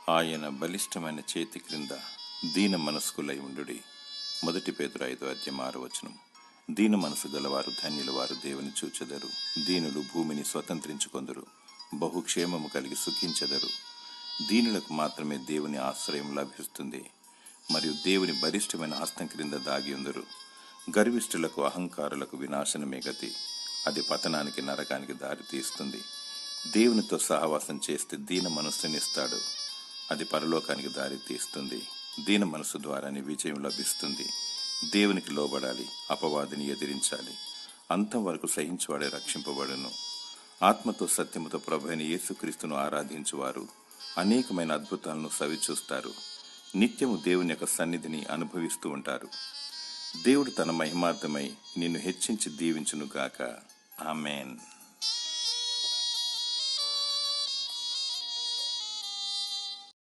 ఆయన బలిష్టమైన చేతి క్రింద దీన మనస్కులై ఉండుడి. 1 పేతురు 5:6. దీన మనసు గలవారు ధన్యుల, వారు దేవుని చూచెదరు. దీనులు భూమిని స్వతంత్రించుకొందురు, బహుక్షేమము కలిగి సుఖించెదరు. దీనులకు మాత్రమే దేవుని ఆశ్రయం లభిస్తుంది, మరియు దేవుని బలిష్టమైన హస్తం క్రింద దాగి ఉందరు. గర్విష్ఠులకు, అహంకారులకు వినాశనమే గతి. అది పతనానికి, నరకానికి దారి తీస్తుంది. దేవునితో సహవాసం చేస్తే దీన మనస్సునిస్తాడు, అది పరలోకానికి దారి తీస్తుంది. దీన మనసు ద్వారానే విజయం లభిస్తుంది. దేవునికి లోబడాలి, అపవాదిని ఎదిరించాలి. అంతం వరకు సహించువాడే రక్షింపబడును. ఆత్మతో సత్యముతో ప్రభువైన యేసుక్రీస్తును ఆరాధించువారు అనేకమైన అద్భుతాలను సవిచూస్తారు. నిత్యము దేవుని యొక్క సన్నిధిని అనుభవిస్తూ ఉంటారు. దేవుడు తన మహిమార్థమై నిన్ను హెచ్చించి దీవించును గాక. ఆమేన్.